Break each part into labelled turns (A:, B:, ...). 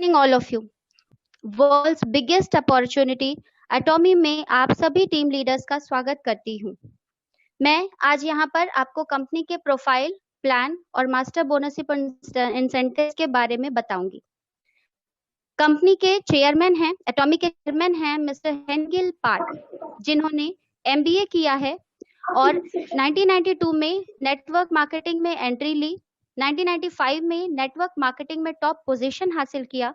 A: Evening all of you. World's biggest opportunity Atomy में आप सभी टीम लीडर्स का स्वागत करती हूँ। मैं आज यहाँ पर आपको कंपनी के प्रोफाइल, प्लान और मास्टर बोनसशिप इंसेंटिव्स के बारे में बताऊंगी। कंपनी के चेयरमैन हैं, एटॉमी के चेयरमैन हैं मिस्टर हेंगिल पार्क, जिन्होंने एमबीए किया है और 1992 में नेटवर्क मार्केटिंग में एंट्री ली। 1995 में नेटवर्क मार्केटिंग में टॉप पोजीशन हासिल किया।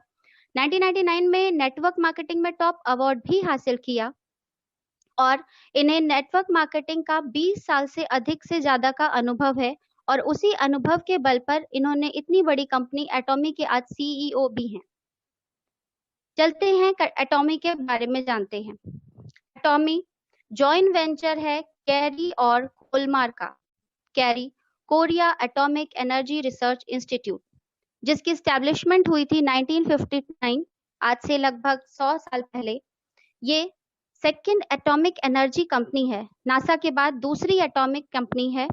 A: 1999 में नेटवर्क मार्केटिंग में टॉप अवार्ड भी हासिल किया और इन्हें नेटवर्क मार्केटिंग का 20 साल से अधिक से ज्यादा का अनुभव है और उसी अनुभव के बल पर इन्होंने इतनी बड़ी कंपनी एटॉमी के आज सीईओ भी हैं। चलते हैं एटॉमी के बारे में जानते हैं। एटॉमी जॉइंट वेंचर है कैरी और कोलमार का। Carry Korea atomic energy research institute, जिसकी स्टैब्लिशमेंट हुई थी 1959, आज से लगभग 100 साल पहले। ये सेकंड एटॉमिक एनर्जी कंपनी है, नासा के बाद दूसरी एटॉमिक कंपनी है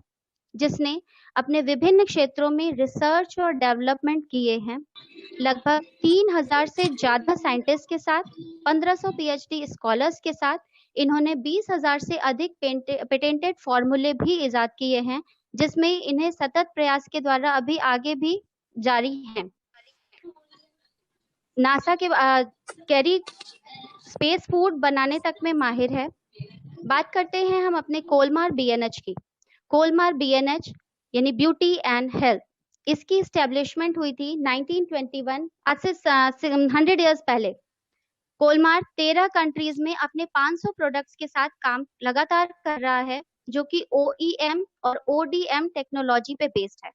A: जिसने अपने विभिन्न क्षेत्रों में रिसर्च और डेवलपमेंट किए हैं। लगभग 3000 से ज्यादा साइंटिस्ट के साथ 1500 पीएचडी स्कॉलर्स के साथ इन्होंने 20,000 से अधिक पेटेंटेड फॉर्मूले भी इजाद किए हैं, जिसमें इन्हें सतत प्रयास के द्वारा अभी आगे भी जारी है। नासा के कैरी स्पेस फूड बनाने तक में माहिर है। बात करते हैं हम अपने कोलमार बीएनएच की। कोलमार बीएनएच यानी ब्यूटी एंड हेल्थ, इसकी स्टैब्लिशमेंट हुई थी 1921, आज से 100 इयर्स पहले। कोलमार 13 कंट्रीज में अपने 500 प्रोडक्ट्स के साथ काम लगातार कर रहा है, जो कि OEM और ODM टेक्नोलॉजी पे बेस्ड है।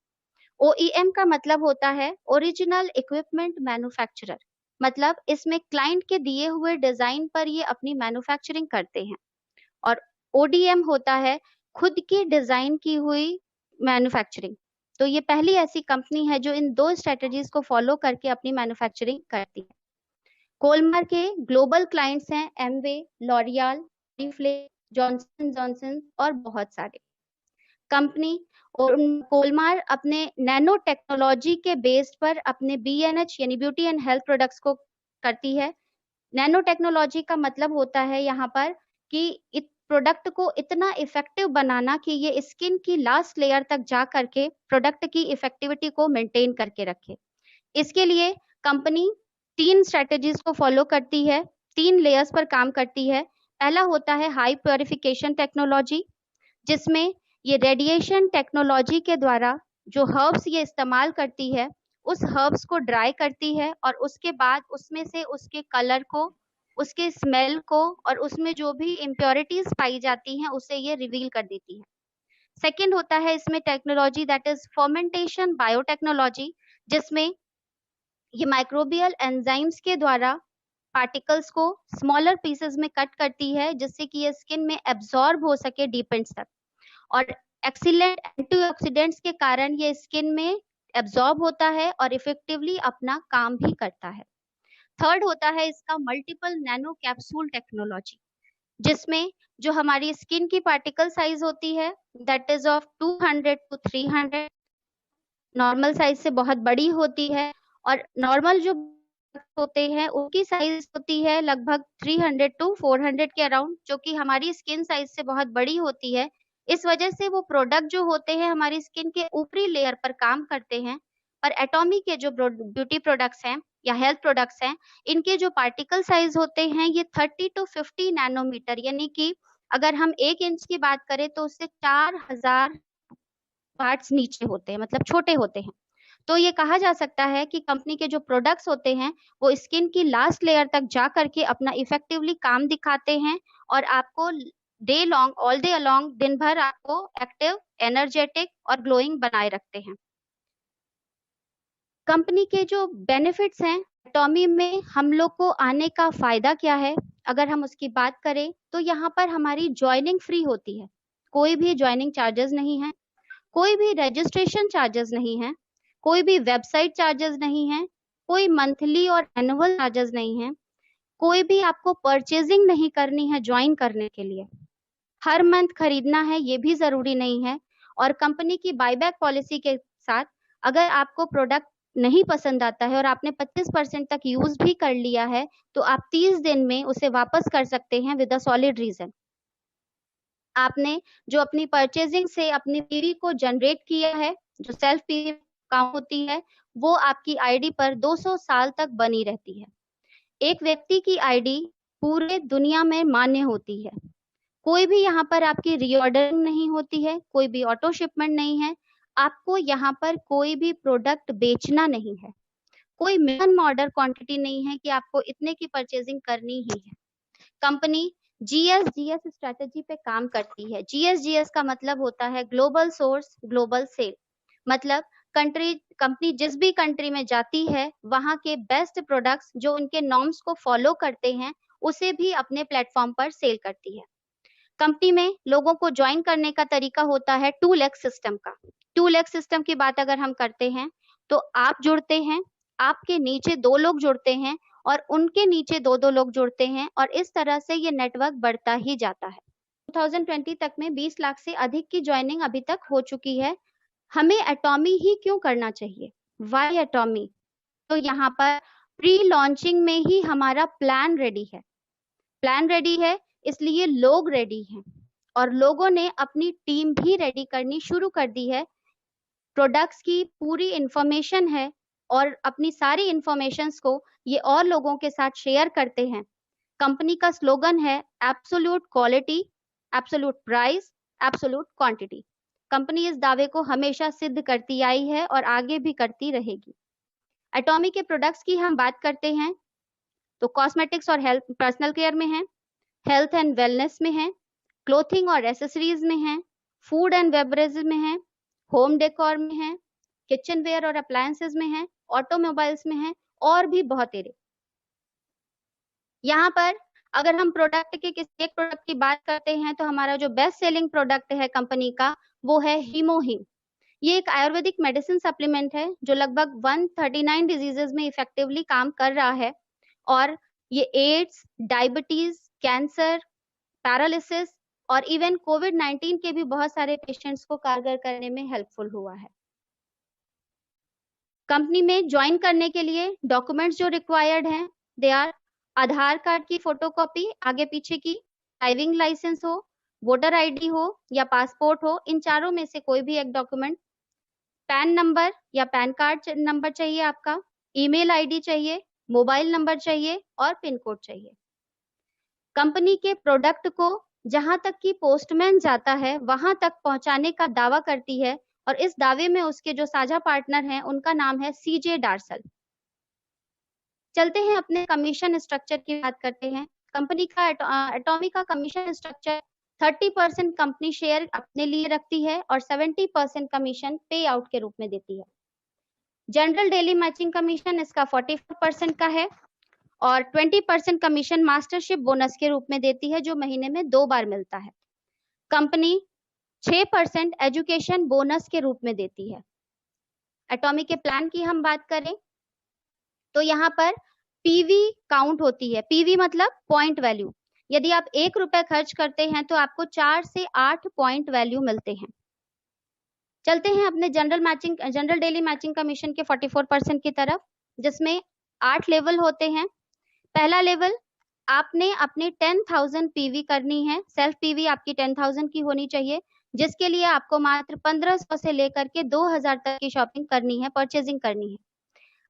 A: OEM का मतलब होता है ओरिजिनल इक्विपमेंट मैन्युफैक्चरर, मतलब इसमें क्लाइंट के दिए हुए डिजाइन पर ये अपनी मैन्युफैक्चरिंग करते हैं। और ODM होता है खुद की डिजाइन की हुई मैन्युफैक्चरिंग। तो ये पहली ऐसी कंपनी है जो इन दो स्ट्रेटजीज को फॉलो करके अपनी मैन्युफैक्चरिंग करती है। कोलमार के ग्लोबल क्लाइंट्स हैं Amway, L'Oréal, Phule, Johnson Johnson और बहुत सारे। कंपनी और कोलमार अपने नैनो टेक्नोलॉजी के बेस पर अपने BNH यानी ब्यूटी एंड हेल्थ प्रोडक्ट्स को करती है। नैनो टेक्नोलॉजी का मतलब होता है यहाँ पर कि प्रोडक्ट को इतना इफेक्टिव बनाना कि ये स्किन की लास्ट लेयर तक जा करके प्रोडक्ट की इफेक्टिविटी को मेंटेन करके रखे। इसके लिए कंपनी 3 स्ट्रेटेजीज को फॉलो करती है, 3 लेयर्स पर काम करती है। पहला होता है हाई प्योरिफिकेशन टेक्नोलॉजी, जिसमें ये रेडिएशन टेक्नोलॉजी के द्वारा जो हर्ब्स ये इस्तेमाल करती है उस हर्ब्स को ड्राई करती है और उसके बाद उसमें से उसके कलर को, उसके स्मेल को और उसमें जो भी इम्प्योरिटीज पाई जाती हैं उसे ये रिवील कर देती है। सेकंड होता है इसमें technology that is fermentation biotechnology, जिसमें ये माइक्रोबियल एंजाइम्स के द्वारा पार्टिकल्स को स्मॉलर पीसेस में कट करती है, जिससे कि ये स्किन में एब्जॉर्ब हो सके डीप एंड तक। और एक्सीलेंट एंटीऑक्सीडेंट्स के कारण ये स्किन में एब्जॉर्ब होता है और इफेक्टिवली अपना काम भी करता है। थर्ड होता है इसका मल्टीपल नैनो कैप्सूल टेक्नोलॉजी, जिसमें जो हमारी स्किन की पार्टिकल साइज होती है that is of 200 to 300, normal size से बहुत बड़ी होती है और नॉर्मल जो होते हैं उनकी साइज होती है लगभग 300 to 400 के अराउंड, जो कि हमारी स्किन साइज से बहुत बड़ी होती है। इस वजह से वो प्रोडक्ट जो होते हैं हमारी स्किन के ऊपरी लेयर पर काम करते हैं। पर एटॉमी के जो ब्यूटी प्रोडक्ट्स हैं या हेल्थ प्रोडक्ट्स हैं, इनके जो पार्टिकल साइज होते हैं ये 30 to 50 नैनोमीटर, यानी कि अगर हम 1 इंच की बात करें तो उससे 4000 पार्ट्स नीचे होते हैं, मतलब छोटे होते हैं। तो ये कहा जा सकता है कि कंपनी के जो प्रोडक्ट्स होते हैं वो स्किन की लास्ट लेयर तक जा करके अपना इफेक्टिवली काम दिखाते हैं और आपको day long, all day along, दिन भर आपको एक्टिव, एनर्जेटिक और ग्लोइंग बनाए रखते हैं। कंपनी के जो बेनिफिट्स हैं, एटॉमी में हम लोग को आने का फायदा क्या है, अगर हम उसकी बात करें तो यहाँ पर हमारी ज्वाइनिंग फ्री होती है। कोई भी ज्वाइनिंग चार्जेस नहीं है, कोई भी रजिस्ट्रेशन चार्जेस नहीं है, कोई भी वेबसाइट चार्जेस नहीं है, कोई मंथली और एनुअल चार्जेस नहीं है, कोई भी आपको परचेजिंग नहीं करनी है ज्वाइन करने के लिए, हर मंथ खरीदना है ये भी जरूरी नहीं है। और कंपनी की बायबैक पॉलिसी के साथ अगर आपको प्रोडक्ट नहीं पसंद आता है और आपने 25% तक यूज भी कर लिया है, तो आप 30 दिन में उसे वापस कर सकते हैं विद अ सॉलिड रीजन। आपने जो अपनी परचेजिंग से अपनी पीवी को जनरेट किया है, जो सेल्फ पीवी काउंट होती है, वो आपकी आईडी पर 200 साल तक बनी रहती है। एक व्यक्ति की आईडी पूरे दुनिया में मान्य होती है। कोई भी यहाँ पर आपकी रीऑर्डरिंग नहीं होती है, कोई भी ऑटो शिपमेंट नहीं है, आपको यहाँ पर कोई भी प्रोडक्ट बेचना नहीं है, कोई मिनिमम ऑर्डर क्वांटिटी नहीं है कि आपको इतने की परचेजिंग करनी ही है। कंपनी जीएसजीएस स्ट्रेटेजी पे काम करती है। जीएसजीएस का मतलब होता है ग्लोबल सोर्स ग्लोबल सेल। मतलब कंपनी जिस भी कंट्री में जाती है, वहां के बेस्ट प्रोडक्ट्स जो उनके नॉर्म्स को फॉलो करते हैं, उसे भी अपने प्लेटफॉर्म पर सेल करती है। कंपनी में लोगों को ज्वाइन करने का तरीका होता है 2 लेग सिस्टम का। 2 लेग सिस्टम की बात अगर हम करते हैं, तो आप जुड़ते हैं, आपके नीचे 2 लोग जुड़ते हैं और उनके नीचे 2-2 लोग जुड़ते हैं, और इस तरह से ये नेटवर्क बढ़ता ही जाता है। 2020 तक में 20 लाख से अधिक की ज्वाइनिंग अभी तक हो चुकी है। हमें एटॉमी ही क्यों करना चाहिए? Why Atomy? तो यहाँ पर प्री लॉन्चिंग में ही हमारा प्लान रेडी है। प्लान रेडी है इसलिए लोग रेडी हैं, और लोगों ने अपनी टीम भी रेडी करनी शुरू कर दी है। प्रोडक्ट्स की पूरी इंफॉर्मेशन है और अपनी सारी इंफॉर्मेशंस को ये और लोगों के साथ शेयर करते हैं। कंपनी का स्लोगन है absolute quality, absolute price, absolute quantity. Company इस दावे को हमेशा सिद्ध करती आई है और आगे भी करती रहेगी। एटॉमी के प्रोडक्ट्स की हम बात करते हैं तो कॉस्मेटिक्स और हेल्थ पर्सनल केयर में है, हेल्थ एंड वेलनेस में है, क्लोथिंग और एसेसरीज में है, फूड एंड बेवरेजेस में है, होम डेकोर में है, किचन वेयर और अप्लायंसेस में है, ऑटोमोबाइल्स में है, और भी बहुत एरे। यहाँ पर अगर हम प्रोडक्ट के किसी एक प्रोडक्ट की बात करते हैं, तो हमारा जो बेस्ट सेलिंग प्रोडक्ट है कंपनी का, वो है हीमोहिम। ये एक आयुर्वेदिक मेडिसिन सप्लीमेंट है जो लगभग 139 डिजीजेस में इफेक्टिवली काम कर रहा है, और ये एड्स, डायबिटीज, कैंसर, पैरालिसिस और इवन कोविड-19 के भी बहुत सारे पेशेंट्स को कारगर करने में हेल्पफुल हुआ है। कंपनी में ज्वाइन करने के लिए डॉक्यूमेंट्स जो रिक्वायर्ड हैं, दे आर आधार कार्ड की फोटोकॉपी आगे पीछे की, ड्राइविंग लाइसेंस हो, वोटर आईडी हो या पासपोर्ट हो, इन चारों में से कोई भी एक डॉक्यूमेंट, पैन नंबर या पैन कार्ड नंबर चाहिए आपका, ईमेल आईडी चाहिए, मोबाइल नंबर चाहिए और पिन कोड चाहिए। कंपनी के प्रोडक्ट को जहां तक कि पोस्टमैन जाता है वहां तक पहुंचाने का दावा करती है, और इस दावे में उसके जो साझा पार्टनर हैं उनका नाम है सीजे डार्सल। चलते हैं अपने कमीशन स्ट्रक्चर की बात करते हैं। कंपनी का एटॉमी का कमीशन स्ट्रक्चर 30% कंपनी शेयर अपने लिए रखती है और 70% कमीशन पे आउट के रूप में देती है। जनरल डेली मैचिंग कमीशन इसका 44% का है, और 20% कमीशन मास्टरशिप बोनस के रूप में देती है, जो महीने में 2 बार मिलता है। कंपनी 6% एजुकेशन बोनस के रूप में देती है। एटॉमी के प्लान की हम बात करें तो यहाँ पर पीवी काउंट होती है। पीवी मतलब पॉइंट वैल्यू। यदि आप 1 रुपए खर्च करते हैं तो आपको 4 से 8 पॉइंट वैल्यू मिलते हैं। चलते हैं अपने जनरल डेली मैचिंग कमीशन के 44% की तरफ, जिसमें 8 लेवल होते हैं। पहला लेवल, आपने अपनी 10,000 पीवी करनी है। सेल्फ पीवी आपकी 10,000 की होनी चाहिए, जिसके लिए आपको मात्र 1500 से लेकर के 2000 तक की शॉपिंग करनी है, परचेजिंग करनी है।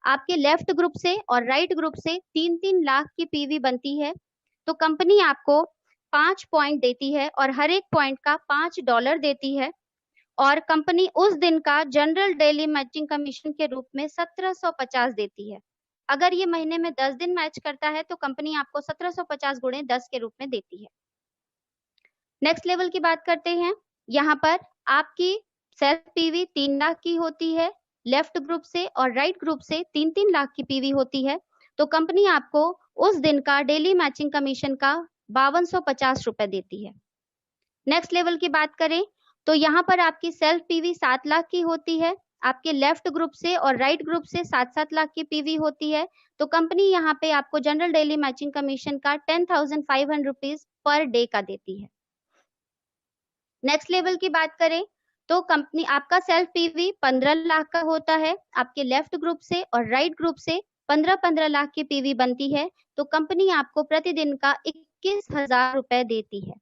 A: आपके लेफ्ट ग्रुप से और राइट ग्रुप से 3-3 लाख की पीवी बनती है, तो कंपनी आपको 5 पॉइंट देती है और हर एक पॉइंट का $5 देती है, और कंपनी उस दिन का जनरल डेली मैचिंग कमीशन के रूप में 1750 देती है। अगर ये महीने में 10 दिन मैच करता है तो कंपनी आपको 1750 गुणे 10 के रूप में देती है। नेक्स्ट लेवल की बात करते हैं। यहाँ पर आपकी सेल्फ पीवी 3 लाख की होती है, लेफ्ट ग्रुप से और राइट ग्रुप से 3-3 लाख की पीवी होती है, तो कंपनी आपको उस दिन का डेली मैचिंग कमीशन का 5250 रुपए देती है। नेक्स्ट लेवल की बात करें तो यहाँ पर आपकी सेल्फ पीवी 7 लाख की होती है, आपके लेफ्ट ग्रुप से और राइट ग्रुप से 7-7 लाख की पीवी होती है, तो कंपनी यहाँ पे आपको जनरल डेली मैचिंग कमीशन का 10,500 रुपीज पर डे का देती है। नेक्स्ट लेवल की बात करें तो कंपनी आपका सेल्फ पीवी 15 लाख का होता है आपके लेफ्ट ग्रुप से, और राइट ग्रुप से 15-15 लाख की पीवी बनती है। तो कंपनी आपको प्रतिदिन का 21,000 रुपए देती है।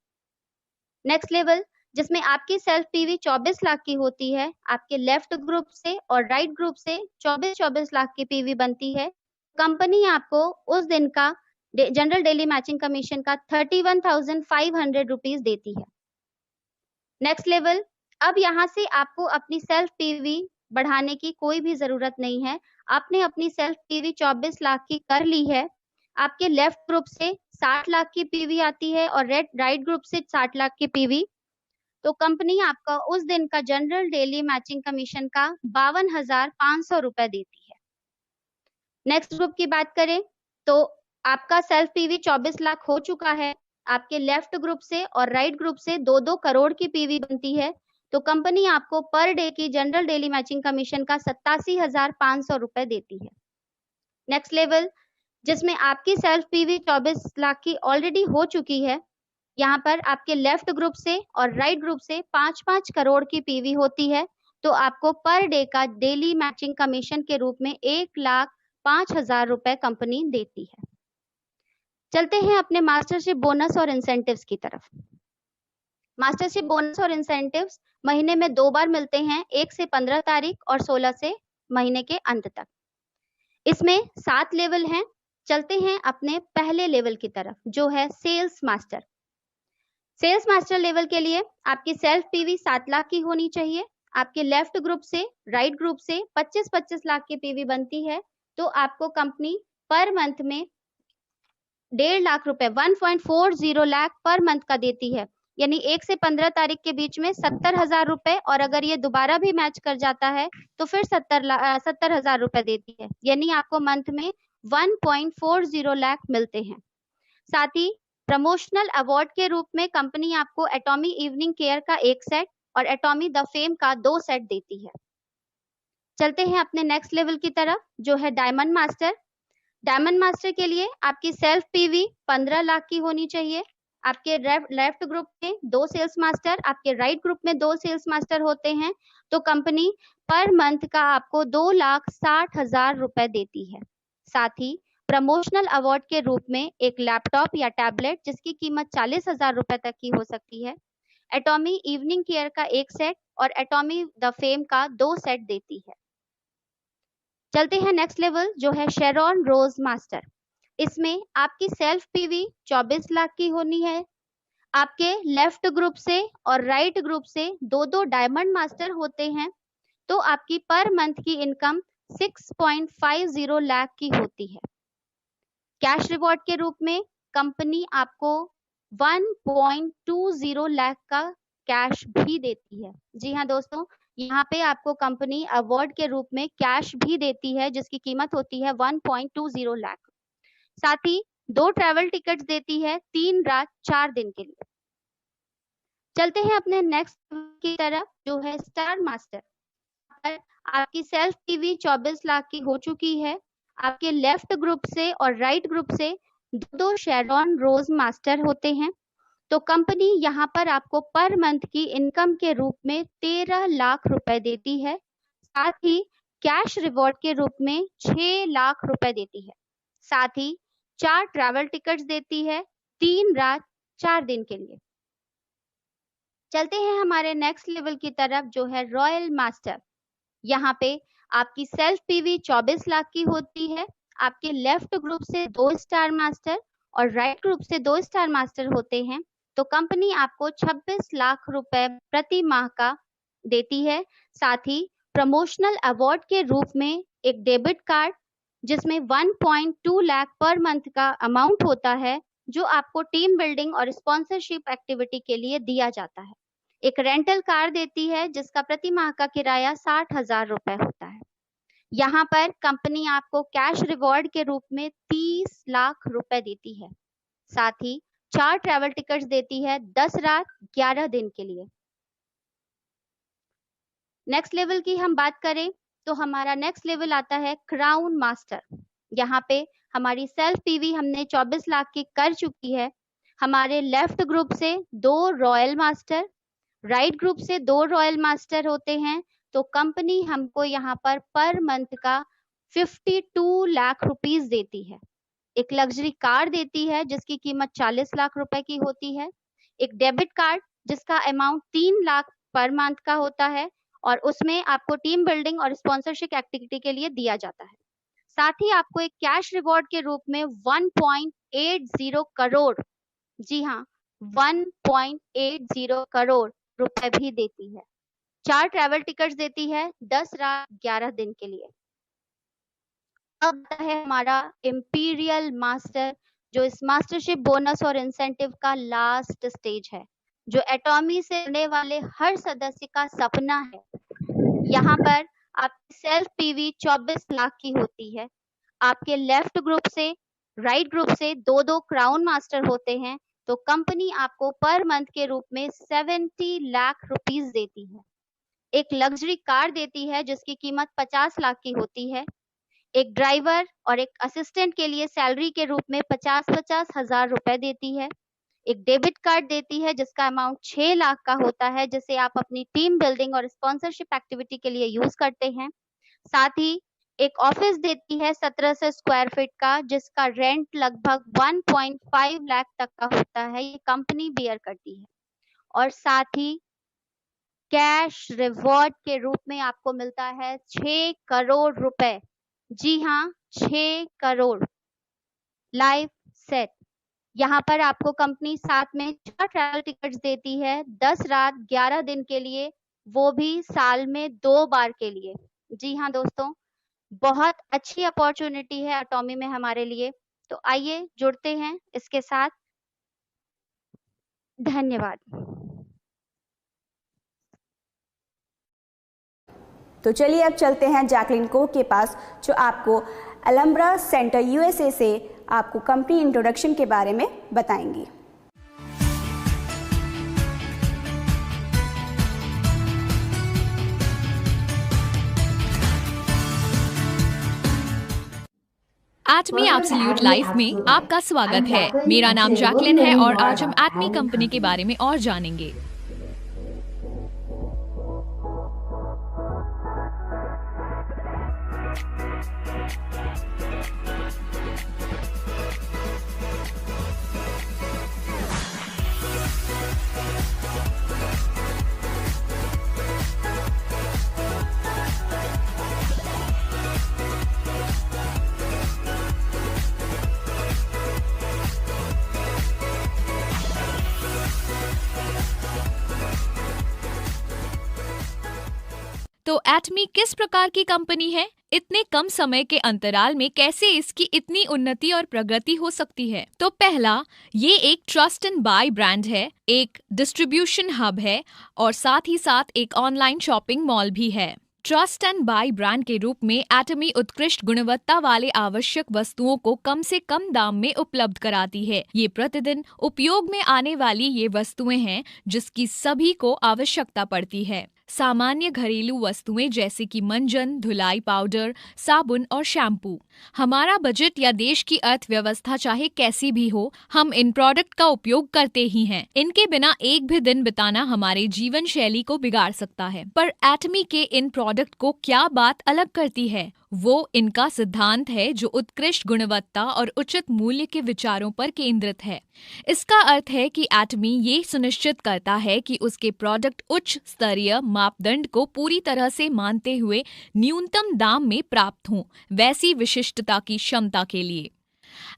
A: नेक्स्ट लेवल, जिसमें आपकी सेल्फ पीवी 24 लाख की होती है, आपके लेफ्ट ग्रुप से और राइट ग्रुप से 24-24 लाख की पीवी बनती है। कंपनी आपको उस दिन का जनरल डेली मैचिंग कमीशन का 31,500 रुपीज देती है। नेक्स्ट लेवल, अब यहाँ से आपको अपनी सेल्फ पीवी बढ़ाने की कोई भी जरूरत नहीं है। आपने अपनी सेल्फ पीवी 24 लाख की कर ली है, आपके लेफ्ट ग्रुप से 60 लाख की पीवी आती है और राइट ग्रुप से 60 लाख की पीवी, तो कंपनी आपका उस दिन का जनरल डेली मैचिंग कमीशन का 52,500 रुपए देती है। नेक्स्ट ग्रुप की बात करें तो आपका सेल्फ पीवी 24 लाख हो चुका है, आपके लेफ्ट ग्रुप से और राइट ग्रुप से 2-2 करोड़ की पीवी बनती है, तो कंपनी आपको पर डे की जनरल डेली मैचिंग कमीशन का 87,500 रुपए देती है। नेक्स्ट लेवल, जिसमें आपकी सेल्फ पीवी 24 लाख की ऑलरेडी हो चुकी है, यहाँ पर आपके लेफ्ट ग्रुप से और राइट ग्रुप से 5-5 करोड़ की पीवी होती है, तो आपको पर डे का डेली मैचिंग कमीशन के रूप में 1,05,000 रुपए कंपनी देती है। चलते हैं अपने मास्टरशिप बोनस और इंसेंटिव्स की तरफ। मास्टरशिप बोनस और इंसेंटिव्स महीने में 2 बार मिलते हैं, 1 से 15 तारीख और 16 से महीने के अंत तक। इसमें 7 लेवल हैं। चलते हैं अपने पहले लेवल की तरफ, जो है sales master. Sales master level के लिए आपकी सेल्फ पीवी 7 लाख की होनी चाहिए, आपके लेफ्ट ग्रुप से राइट ग्रुप से 25-25 लाख की पीवी बनती है, तो आपको कंपनी पर मंथ में 1.5 लाख रुपए 1.40 लाख पर मंथ का देती है, यानी 1 से 15 तारीख के बीच में 70,000 रुपए, और अगर ये दोबारा भी मैच कर जाता है तो फिर 70,000 रुपए देती है, यानी आपको मंथ में 1.40 लाख मिलते हैं। साथ ही प्रमोशनल अवार्ड के रूप में कंपनी आपको एटॉमी इवनिंग केयर का 1 सेट और एटॉमी द फेम का 2 सेट देती है। चलते हैं अपने नेक्स्ट लेवल की तरफ, जो है डायमंड मास्टर। डायमंड मास्टर के लिए आपकी सेल्फ पीवी 15 लाख की होनी चाहिए, आपके लेफ्ट ग्रुप में 2 सेल्स मास्टर, आपके राइट ग्रुप में 2 सेल्स मास्टर होते हैं, तो कंपनी पर मंथ का आपको 2,60,000 रुपए देती है। साथ ही प्रमोशनल अवार्ड के रूप में एक लैपटॉप या टैबलेट जिसकी कीमत 40,000 रुपए तक की हो सकती है, एटॉमी इवनिंग केयर का 1 सेट और एटॉमी द फेम का 2 सेट देती है। चलते हैं नेक्स्ट लेवल, जो है शेरॉन रोज मास्टर। इसमें आपकी सेल्फ पीवी 24 लाख की होनी है, आपके लेफ्ट ग्रुप से और राइट ग्रुप से 2-2 डायमंड मास्टर होते हैं, तो आपकी पर मंथ की इनकम 6.50 लाख की होती है। कैश रिवॉर्ड के रूप में कंपनी आपको 1.20 लाख का कैश भी देती है। जी हाँ दोस्तों, यहाँ पे आपको कंपनी अवार्ड के रूप में कैश भी देती है जिसकी कीमत होती है 1.20 लाख। साथ ही 2 ट्रैवल टिकट्स देती है 3 रात 4 दिन के लिए। चलते हैं अपने नेक्स्ट की तरफ, जो है स्टार मास्टर। आपकी सेल्फ पीवी 24 लाख की हो चुकी है, आपके लेफ्ट ग्रुप से और राइट ग्रुप से 2 शेरॉन रोज मास्टर होते हैं, तो कंपनी यहाँ पर आपको पर मंथ की इनकम के रूप में 13 लाख रुपए देती है। साथ ही कैश रिवॉर्ड के रूप में 6 लाख रुपए देती है। साथ ही 4 ट्रैवल टिकट्स देती है 3 रात 4 दिन के लिए। चलते हैं हमारे नेक्स्ट लेवल की तरफ, जो है रॉयल मास्टर। यहाँ पे आपकी सेल्फ पीवी 24 लाख की होती है, आपके लेफ्ट ग्रुप से 2 स्टार मास्टर और राइट ग्रुप से 2 स्टार मास्टर होते हैं, तो कंपनी आपको 26 लाख रुपए प्रति माह का देती है। साथ ही प्रमोशनल अवार्ड के रूप में एक डेबिट कार्ड जिसमें 1.2 लाख पर मंथ का अमाउंट होता है, जो आपको टीम बिल्डिंग और स्पॉन्सरशिप एक्टिविटी के लिए दिया जाता है। एक रेंटल कार देती है जिसका प्रति माह का किराया 60,000 रुपए होता है। यहाँ पर कंपनी आपको कैश रिवॉर्ड के रूप में 30 लाख रुपए देती है। साथ ही 4 ट्रैवल टिकट्स देती है 10 रात 11 दिन के लिए। नेक्स्ट लेवल की हम बात करें तो हमारा नेक्स्ट लेवल आता है क्राउन मास्टर। यहाँ पे हमारी सेल्फ पीवी हमने 24 लाख की कर चुकी है, हमारे लेफ्ट ग्रुप से 2 रॉयल मास्टर, राइट ग्रुप से 2 रॉयल मास्टर होते हैं, तो कंपनी हमको यहाँ पर मंथ का 52 लाख रुपीस देती है। एक लग्जरी कार देती है जिसकी कीमत 40 लाख रुपए की होती है। एक डेबिट कार्ड जिसका अमाउंट 3 लाख पर मंथ का होता है और उसमें आपको टीम बिल्डिंग और स्पॉन्सरशिप एक्टिविटी के लिए दिया जाता है। साथ ही आपको एक कैश रिवॉर्ड के रूप में 1.80 करोड़, जी हाँ 1.80 करोड़ रुपए भी देती है। 4 ट्रैवल टिकट्स देती है 10 रात 11 दिन के लिए। अब है हमारा इंपीरियल मास्टर, जो इस मास्टरशिप बोनस और इंसेंटिव का लास्ट स्टेज है, जो एटॉमी से जुड़ने वाले हर सदस्य का सपना है। यहाँ पर आपकी सेल्फ पीवी 24 लाख की होती है। आपके लेफ्ट ग्रुप से राइट ग्रुप से 2-2 क्राउन मास्टर होते हैं, तो कंपनी आपको पर मंथ के रूप में 70 लाख रुपीस देती है। एक लग्जरी कार देती है जिसकी कीमत 50 लाख की होती है। एक ड्राइवर और एक असिस्टेंट के लिए सैलरी के रूप में 50-50 हजार रुपए देती है। एक डेबिट कार्ड देती है जिसका अमाउंट 6 लाख का होता है, जिसे आप अपनी टीम बिल्डिंग और स्पॉन्सरशिप एक्टिविटी के लिए यूज करते हैं। साथ ही एक ऑफिस देती है 1700 स्क्वायर फीट का, जिसका रेंट लगभग 1.5 लाख तक का होता है, ये कंपनी बियर करती है। और साथ ही कैश रिवॉर्ड के रूप में आपको मिलता है 6 करोड़ रुपए, जी हाँ 6 करोड़ लाइफ सेट। यहाँ पर आपको कंपनी साथ में 4 ट्रैवल टिकट्स देती है 10 रात 11 दिन के लिए, वो भी साल में 2 बार के लिए। जी हाँ दोस्तों, बहुत अच्छी अपॉर्चुनिटी है एटॉमी में हमारे लिए, तो आइए जुड़ते हैं इसके साथ। धन्यवाद।
B: तो चलिए अब चलते हैं जैकलिन को के पास, जो आपको अलम्ब्रा सेंटर यूएसए से आपको कंपनी इंट्रोडक्शन के बारे में बताएंगी।
C: एटमी एब्सोल्यूट लाइफ में आपका स्वागत है। मेरा नाम जैकलिन है और आज हम एटमी कंपनी के बारे में और जानेंगे। तो एटमी किस प्रकार की कंपनी है? इतने कम समय के अंतराल में कैसे इसकी इतनी उन्नति और प्रगति हो सकती है? तो पहला, ये एक ट्रस्ट एंड बाय ब्रांड है, एक डिस्ट्रीब्यूशन हब है और साथ ही साथ एक ऑनलाइन शॉपिंग मॉल भी है। ट्रस्ट एंड बाय ब्रांड के रूप में एटमी उत्कृष्ट गुणवत्ता वाले आवश्यक वस्तुओं को कम से कम दाम में उपलब्ध कराती है। ये प्रतिदिन उपयोग में आने वाली ये वस्तुएं हैं जिसकी सभी को आवश्यकता पड़ती है। सामान्य घरेलू वस्तुएं जैसे कि मंजन, धुलाई पाउडर, साबुन और शैम्पू। हमारा बजट या देश की अर्थव्यवस्था चाहे कैसी भी हो, हम इन प्रोडक्ट का उपयोग करते ही हैं। इनके बिना एक भी दिन बिताना हमारे जीवन शैली को बिगाड़ सकता है। पर एटमी के इन प्रोडक्ट को क्या बात अलग करती है? वो इनका सिद्धांत है जो उत्कृष्ट गुणवत्ता और उचित मूल्य के विचारों पर केंद्रित है। इसका अर्थ है कि एटमी ये सुनिश्चित करता है कि उसके प्रोडक्ट उच्च स्तरीय मापदंड को पूरी तरह से मानते हुए न्यूनतम दाम में प्राप्त हों, वैसी विशिष्टता की क्षमता के लिए।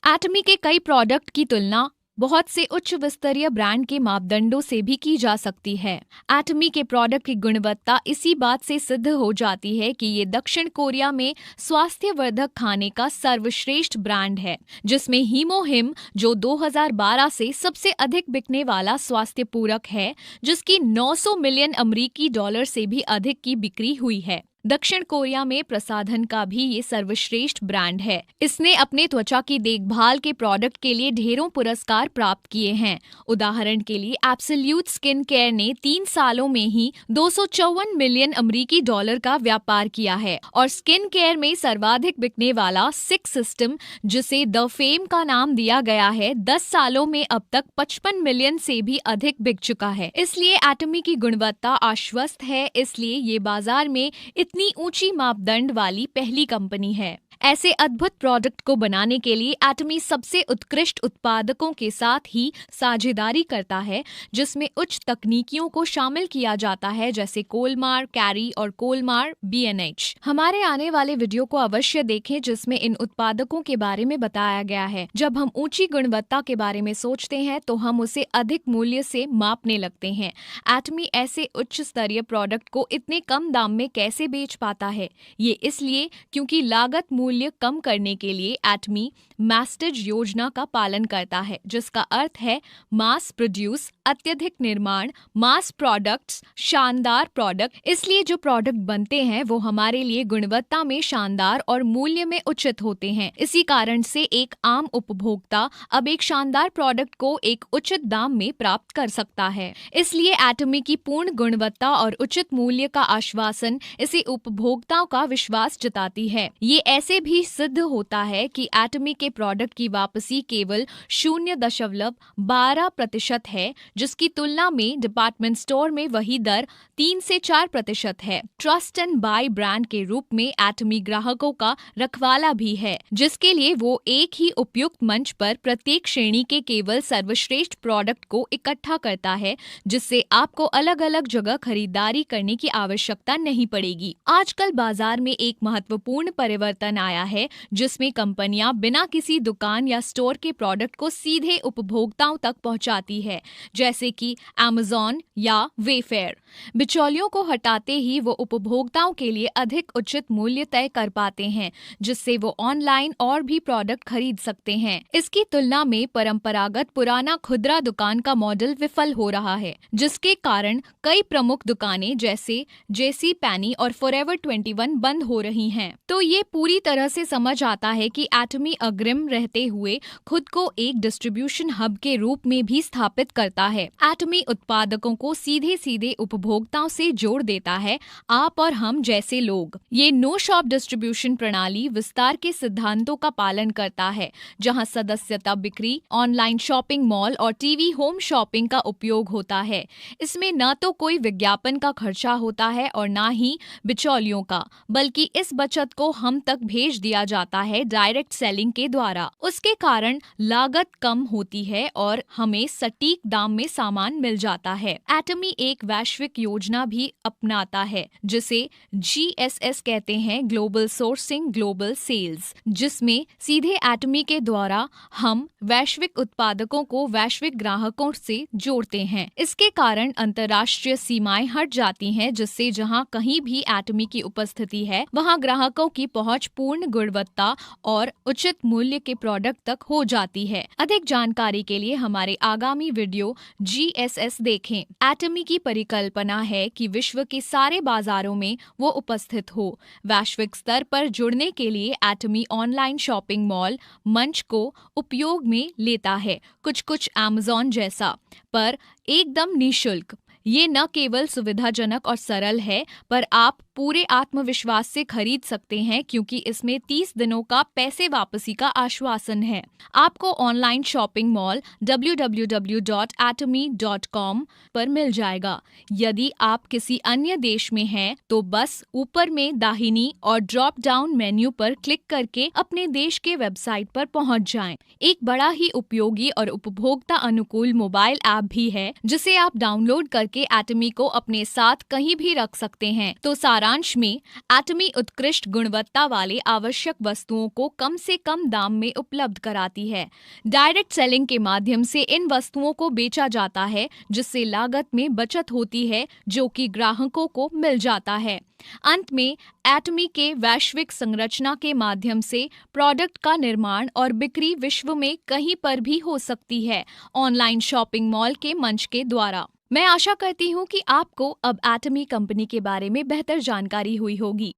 C: एटमी के कई प्रोडक्ट की तुलना बहुत से उच्च स्तरीय ब्रांड के मापदंडों से भी की जा सकती है। एटमी के प्रोडक्ट की गुणवत्ता इसी बात से सिद्ध हो जाती है कि ये दक्षिण कोरिया में स्वास्थ्यवर्धक खाने का सर्वश्रेष्ठ ब्रांड है, जिसमें हीमोहिम जो 2012 से सबसे अधिक बिकने वाला स्वास्थ्य पूरक है, जिसकी 900 मिलियन अमेरिकी डॉलर से भी अधिक की बिक्री हुई है। दक्षिण कोरिया में प्रसाधन का भी ये सर्वश्रेष्ठ ब्रांड है। इसने अपने त्वचा की देखभाल के प्रोडक्ट के लिए ढेरों पुरस्कार प्राप्त किए हैं। उदाहरण के लिए एब्सोल्यूट स्किन केयर ने 3 सालों में ही 254 मिलियन अमेरिकी डॉलर का व्यापार किया है और स्किन केयर में सर्वाधिक बिकने वाला सिक्स सिस्टम, जिसे द फेम का नाम दिया गया है, 10 सालों में अब तक 55 मिलियन से भी अधिक बिक चुका है। इसलिए एटमी की गुणवत्ता आश्वस्त है, इसलिए ये बाजार में इतनी ऊंची मापदंड वाली पहली कंपनी है। ऐसे अद्भुत प्रोडक्ट को बनाने के लिए एटमी सबसे उत्कृष्ट उत्पादकों के साथ ही साझेदारी करता है, जिसमें उच्च तकनीकियों को शामिल किया जाता है, जैसे कोलमार, कैरी और कोलमार BNH। हमारे आने वाले वीडियो को अवश्य देखें, जिसमें इन उत्पादकों के बारे में बताया गया है। जब हम ऊंची गुणवत्ता के बारे में सोचते हैं तो हम उसे अधिक मूल्य से मापने लगते हैं। एटमी ऐसे उच्च स्तरीय प्रोडक्ट को इतने कम दाम में कैसे बेच पाता है? ये इसलिए क्योंकि लागत मूल्य कम करने के लिए एटमी मैस्टेज योजना का पालन करता है, जिसका अर्थ है मास प्रोड्यूस, अत्यधिक निर्माण, मास प्रोडक्ट्स, शानदार प्रोडक्ट। इसलिए जो प्रोडक्ट बनते हैं वो हमारे लिए गुणवत्ता में शानदार और मूल्य में उचित होते हैं। इसी कारण से एक आम उपभोक्ता अब एक शानदार प्रोडक्ट को एक उचित दाम में प्राप्त कर सकता है। इसलिए एटमी की पूर्ण गुणवत्ता और उचित मूल्य का आश्वासन इसे उपभोक्ताओं का विश्वास जताती है। ये ऐसे भी सिद्ध होता है कि एटमी के प्रोडक्ट की वापसी केवल 0.12% है, जिसकी तुलना में डिपार्टमेंट स्टोर में वही दर 3 से 4% है। ट्रस्ट एंड बाय ब्रांड के रूप में एटमी ग्राहकों का रखवाला भी है, जिसके लिए वो एक ही उपयुक्त मंच पर प्रत्येक श्रेणी के केवल सर्वश्रेष्ठ प्रोडक्ट को इकट्ठा करता है, जिससे आपको अलग अलग जगह खरीदारी करने की आवश्यकता नहीं पड़ेगी। आजकल बाजार में एक महत्वपूर्ण परिवर्तन आया है, जिसमें कंपनियां बिना किसी दुकान या स्टोर के प्रोडक्ट को सीधे उपभोक्ताओं तक पहुंचाती है, जैसे कि Amazon या Wayfair। बिचौलियों को हटाते ही वो उपभोक्ताओं के लिए अधिक उचित मूल्य तय कर पाते हैं, जिससे वो ऑनलाइन और भी प्रोडक्ट खरीद सकते हैं। इसकी तुलना में परंपरागत पुराना खुदरा दुकान का मॉडल विफल हो रहा है, जिसके कारण कई प्रमुख दुकानें जैसे JC Penney और Forever 21 बंद हो रही हैं। तो ये पूरी तरह से समझ आता है कि एटमी अग्रिम रहते हुए खुद को एक डिस्ट्रीब्यूशन हब के रूप में भी स्थापित करता है। एटमी उत्पादकों को सीधे सीधे उपभोक्ताओं से जोड़ देता है, आप और हम जैसे लोग। ये नो शॉप डिस्ट्रीब्यूशन प्रणाली विस्तार के सिद्धांतों का पालन करता है, जहां सदस्यता बिक्री, ऑनलाइन शॉपिंग मॉल और टीवी होम शॉपिंग का उपयोग होता है। इसमें न तो कोई विज्ञापन का खर्चा होता है और न ही बिचौलियों का, बल्कि इस बचत को हम तक भेज दिया जाता है डायरेक्ट सेलिंग के द्वारा। उसके कारण लागत कम होती है और हमें सटीक दाम में सामान मिल जाता है। एटमी एक वैश्विक योजना भी अपनाता है, जिसे GSS कहते हैं, ग्लोबल सोर्सिंग ग्लोबल सेल्स, जिसमें सीधे एटमी के द्वारा हम वैश्विक उत्पादकों को वैश्विक ग्राहकों से जोड़ते हैं। इसके कारण अंतर्राष्ट्रीय सीमाएं हट जाती हैं, जिससे जहां कहीं भी एटमी की उपस्थिति है, वहां ग्राहकों की पहुंच पूर्ण गुणवत्ता और उचित मूल्य के प्रोडक्ट तक हो जाती है। अधिक जानकारी के लिए हमारे आगामी वीडियो GSS देखें। एटमी की परिकल्पना है कि विश्व के सारे बाजारों में वो उपस्थित हो। वैश्विक स्तर पर जुड़ने के लिए एटमी ऑनलाइन शॉपिंग मॉल मंच को उपयोग में लेता है, कुछ Amazon जैसा, पर एकदम निःशुल्क। ये न केवल सुविधाजनक और सरल है, पर आप पूरे आत्मविश्वास से खरीद सकते हैं, क्योंकि इसमें 30 दिनों का पैसे वापसी का आश्वासन है। आपको ऑनलाइन शॉपिंग मॉल www.atomy.com पर मिल जाएगा। यदि आप किसी अन्य देश में हैं, तो बस ऊपर में दाहिनी और ड्रॉप डाउन मेन्यू पर क्लिक करके अपने देश के वेबसाइट पर पहुंच जाएं। एक बड़ा ही उपयोगी और उपभोक्ता अनुकूल मोबाइल ऐप भी है, जिसे आप डाउनलोड करके एटमी को अपने साथ कहीं भी रख सकते हैं। तो सारांश में, एटमी उत्कृष्ट गुणवत्ता वाले आवश्यक वस्तुओं को कम से कम दाम में उपलब्ध कराती है। डायरेक्ट सेलिंग के माध्यम से इन वस्तुओं को बेचा जाता है, जिससे लागत में बचत होती है, जो कि ग्राहकों को मिल जाता है। अंत में एटमी के वैश्विक संरचना के माध्यम से प्रोडक्ट का निर्माण और बिक्री विश्व में कहीं पर भी हो सकती है, ऑनलाइन शॉपिंग मॉल के मंच के द्वारा। मैं आशा करती हूँ कि आपको अब एटमी कंपनी के बारे में बेहतर जानकारी हुई होगी।